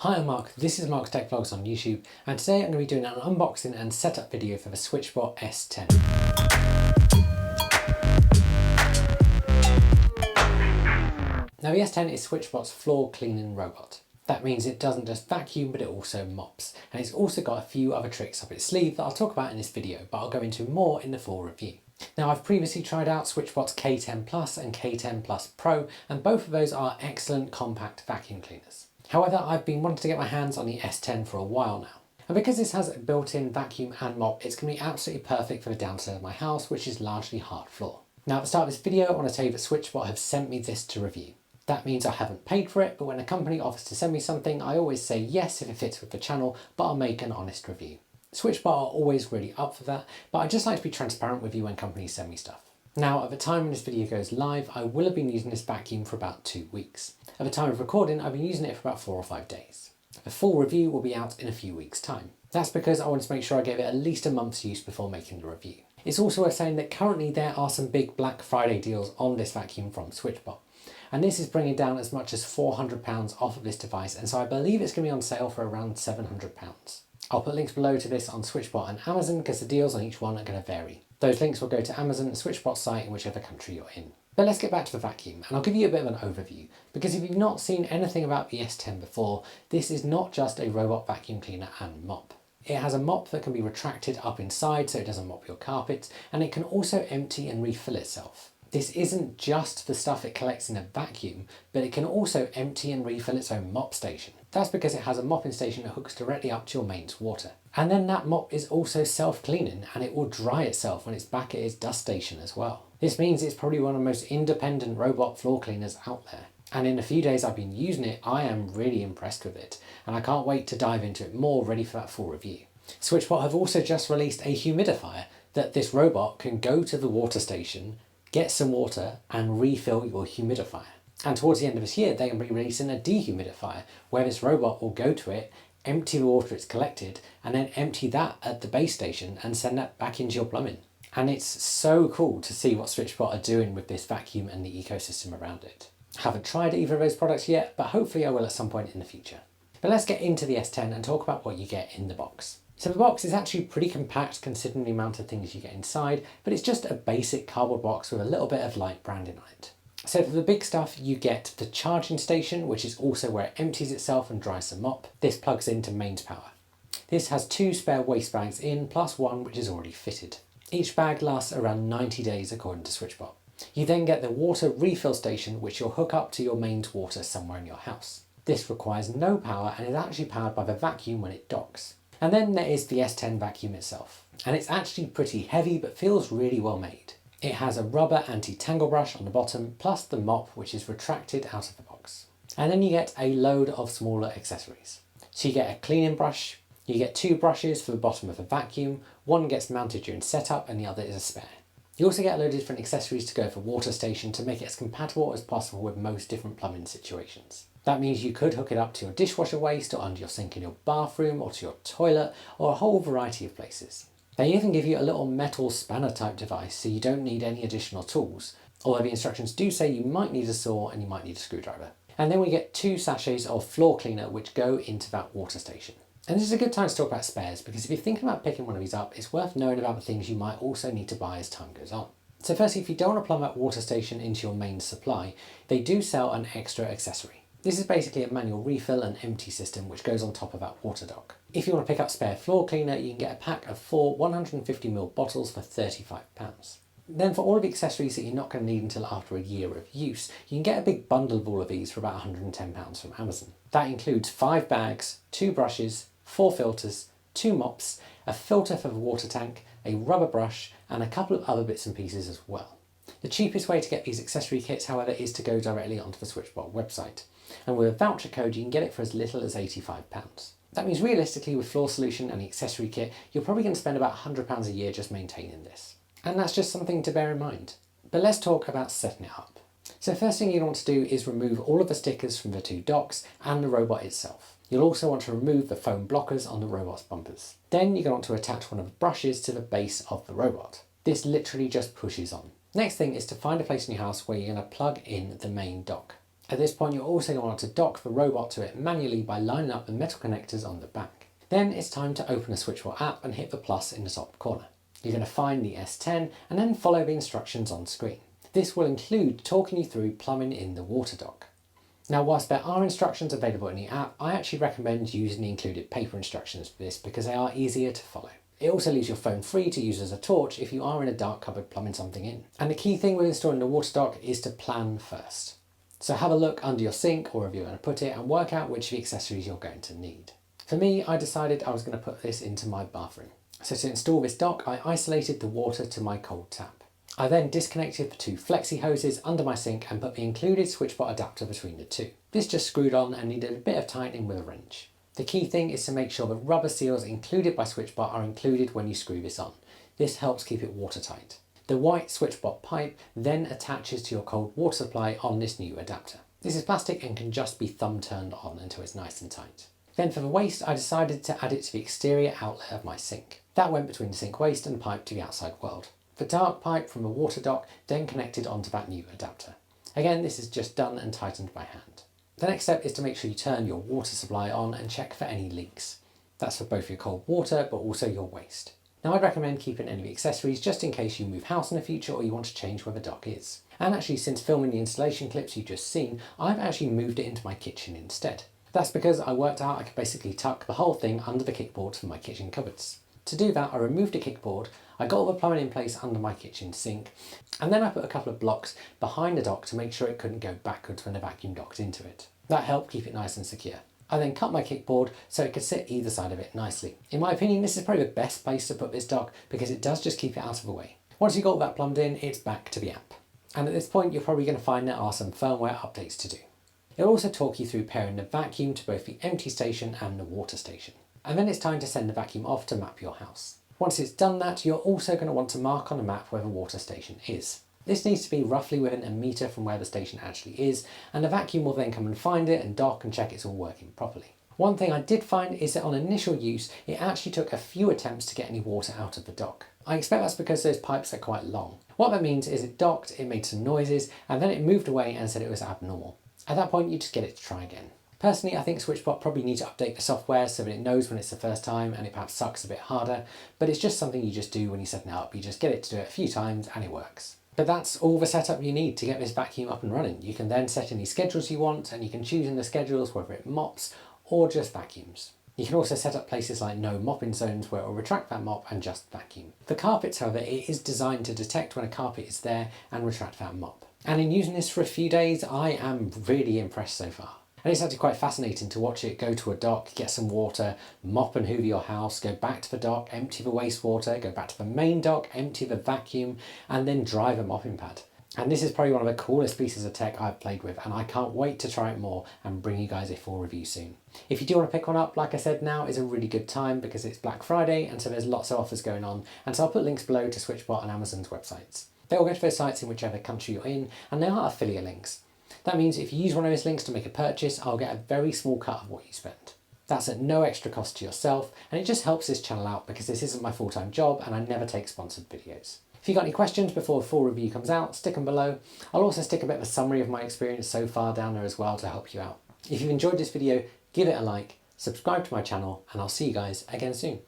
Hi, I'm Mark. This is Mark's Tech Vlogs on YouTube, and today I'm going to be doing an unboxing and setup video for the Switchbot S10. Now the S10 is Switchbot's floor cleaning robot. That means it doesn't just vacuum, but it also mops. And it's also got a few other tricks up its sleeve that I'll talk about in this video, but I'll go into more in the full review. Now I've previously tried out Switchbot's K10 Plus and K10 Plus Pro, and both of those are excellent compact vacuum cleaners. However, I've been wanting to get my hands on the S10 for a while now. And because this has a built-in vacuum and mop, it's going to be absolutely perfect for the downstairs of my house, which is largely hard floor. Now at the start of this video, I want to tell you that Switchbot have sent me this to review. That means I haven't paid for it, but when a company offers to send me something, I always say yes if it fits with the channel, but I'll make an honest review. Switchbot are always really up for that, but I just like to be transparent with you when companies send me stuff. Now, at the time when this video goes live, I will have been using this vacuum for about 2 weeks. At the time of recording, I've been using it for about 4 or 5 days. A full review will be out in a few weeks' time. That's because I wanted to make sure I gave it at least a month's use before making the review. It's also worth saying that currently there are some big Black Friday deals on this vacuum from Switchbot. And this is bringing down as much as £400 off of this device, and so I believe it's going to be on sale for around £700. I'll put links below to this on Switchbot and Amazon because the deals on each one are going to vary. Those links will go to Amazon and Switchbot's site in whichever country you're in. But let's get back to the vacuum, and I'll give you a bit of an overview, because if you've not seen anything about the S10 before, this is not just a robot vacuum cleaner and mop. It has a mop that can be retracted up inside so it doesn't mop your carpets, and it can also empty and refill itself. This isn't just the stuff it collects in a vacuum, but it can also empty and refill its own mop station. That's because it has a mopping station that hooks directly up to your mains water. And then that mop is also self-cleaning, and it will dry itself when it's back at its dust station as well. This means it's probably one of the most independent robot floor cleaners out there. And in the few days I've been using it, I am really impressed with it, and I can't wait to dive into it more, ready for that full review. Switchbot have also just released a humidifier that this robot can go to the water station, get some water and refill your humidifier. And towards the end of this year, they're going to be releasing a dehumidifier where this robot will go to it, empty the water it's collected, and then empty that at the base station and send that back into your plumbing. And it's so cool to see what Switchbot are doing with this vacuum and the ecosystem around it. I haven't tried either of those products yet, but hopefully I will at some point in the future. But let's get into the S10 and talk about what you get in the box. So the box is actually pretty compact considering the amount of things you get inside, but it's just a basic cardboard box with a little bit of light branding on it. So for the big stuff, you get the charging station, which is also where it empties itself and dries the mop. This plugs into mains power. This has 2 spare waste bags in, plus one which is already fitted. Each bag lasts around 90 days according to Switchbot. You then get the water refill station, which you'll hook up to your mains water somewhere in your house. This requires no power and is actually powered by the vacuum when it docks. And then there is the S10 vacuum itself. And it's actually pretty heavy but feels really well made. It has a rubber anti-tangle brush on the bottom, plus the mop which is retracted out of the box. And then you get a load of smaller accessories. So you get a cleaning brush, you get 2 brushes for the bottom of the vacuum, one gets mounted during setup and the other is a spare. You also get a load of different accessories to go for water station to make it as compatible as possible with most different plumbing situations. That means you could hook it up to your dishwasher waste, or under your sink in your bathroom, or to your toilet, or a whole variety of places. They even give you a little metal spanner type device so you don't need any additional tools, although the instructions do say you might need a saw and you might need a screwdriver. And then we get 2 sachets of floor cleaner which go into that water station. And this is a good time to talk about spares, because if you're thinking about picking one of these up, it's worth knowing about the things you might also need to buy as time goes on. So firstly, if you don't want to plumb that water station into your main supply, they do sell an extra accessory. This is basically a manual refill and empty system which goes on top of that water dock. If you want to pick up spare floor cleaner, you can get a pack of 4 150ml bottles for £35. Then for all of the accessories that you're not going to need until after a year of use, you can get a big bundle of all of these for about £110 from Amazon. That includes 5 bags, 2 brushes, 4 filters, 2 mops, a filter for the water tank, a rubber brush, and a couple of other bits and pieces as well. The cheapest way to get these accessory kits, however, is to go directly onto the Switchbot website. And with a voucher code, you can get it for as little as £85. That means realistically with Floor Solution and the accessory kit, you're probably going to spend about £100 a year just maintaining this. And that's just something to bear in mind. But let's talk about setting it up. So first thing you want to do is remove all of the stickers from the 2 docks and the robot itself. You'll also want to remove the foam blockers on the robot's bumpers. Then you're going to attach one of the brushes to the base of the robot. This literally just pushes on. Next thing is to find a place in your house where you're going to plug in the main dock. At this point, you're also going to want to dock the robot to it manually by lining up the metal connectors on the back. Then it's time to open the Switchbot app and hit the plus in the top corner. You're going to find the S10 and then follow the instructions on screen. This will include talking you through plumbing in the water dock. Now, whilst there are instructions available in the app, I actually recommend using the included paper instructions for this because they are easier to follow. It also leaves your phone free to use as a torch if you are in a dark cupboard plumbing something in. And the key thing with installing the water dock is to plan first. So have a look under your sink or wherever you're going to put it and work out which of the accessories you're going to need. For me, I decided I was going to put this into my bathroom. So to install this dock, I isolated the water to my cold tap. I then disconnected the 2 flexi hoses under my sink and put the included Switchbot adapter between the 2. This just screwed on and needed a bit of tightening with a wrench. The key thing is to make sure the rubber seals included by Switchbot are included when you screw this on. This helps keep it watertight. The white Switchbot pipe then attaches to your cold water supply on this new adapter. This is plastic and can just be thumb turned on until it's nice and tight. Then for the waste, I decided to add it to the exterior outlet of my sink. That went between the sink waste and the pipe to the outside world. The dark pipe from the water dock then connected onto that new adapter. Again, this is just done and tightened by hand. The next step is to make sure you turn your water supply on and check for any leaks. That's for both your cold water but also your waste. Now, I'd recommend keeping any of the accessories just in case you move house in the future or you want to change where the dock is. And actually, since filming the installation clips you've just seen, I've actually moved it into my kitchen instead. That's because I worked out I could basically tuck the whole thing under the kickboard for my kitchen cupboards. To do that, I removed the kickboard, I got all the plumbing in place under my kitchen sink, and then I put a couple of blocks behind the dock to make sure it couldn't go backwards when the vacuum docked into it. That helped keep it nice and secure. I then cut my kickboard so it could sit either side of it nicely. In my opinion, this is probably the best place to put this dock because it does just keep it out of the way. Once you've got that plumbed in, it's back to the app. And at this point, you're probably going to find there are some firmware updates to do. It'll also talk you through pairing the vacuum to both the empty station and the water station. And then it's time to send the vacuum off to map your house. Once it's done that, you're also going to want to mark on the map where the water station is. This needs to be roughly within a metre from where the station actually is, and the vacuum will then come and find it and dock and check it's all working properly. One thing I did find is that on initial use, it actually took a few attempts to get any water out of the dock. I expect that's because those pipes are quite long. What that means is it docked, it made some noises, and then it moved away and said it was abnormal. At that point, you just get it to try again. Personally, I think Switchbot probably needs to update the software so that it knows when it's the first time and it perhaps sucks a bit harder, but it's just something you just do when you're setting it up. You just get it to do it a few times and it works. But that's all the setup you need to get this vacuum up and running. You can then set any schedules you want and you can choose in the schedules whether it mops or just vacuums. You can also set up places like no mopping zones where it will retract that mop and just vacuum. For carpets, however, it is designed to detect when a carpet is there and retract that mop. And in using this for a few days, I am really impressed so far. And it's actually quite fascinating to watch it go to a dock, get some water, mop and hoover your house, go back to the dock, empty the wastewater, go back to the main dock, empty the vacuum, and then drive a mopping pad. And this is probably one of the coolest pieces of tech I've played with, and I can't wait to try it more and bring you guys a full review soon. If you do want to pick one up, like I said, now is a really good time because it's Black Friday, and so there's lots of offers going on, and so I'll put links below to Switchbot and Amazon's websites. They will go to their sites in whichever country you're in, and they are affiliate links. That means if you use one of those links to make a purchase, I'll get a very small cut of what you spend. That's at no extra cost to yourself, and it just helps this channel out because this isn't my full-time job and I never take sponsored videos. If you've got any questions before the full review comes out, stick them below. I'll also stick a bit of a summary of my experience so far down there as well to help you out. If you've enjoyed this video, give it a like, subscribe to my channel, and I'll see you guys again soon.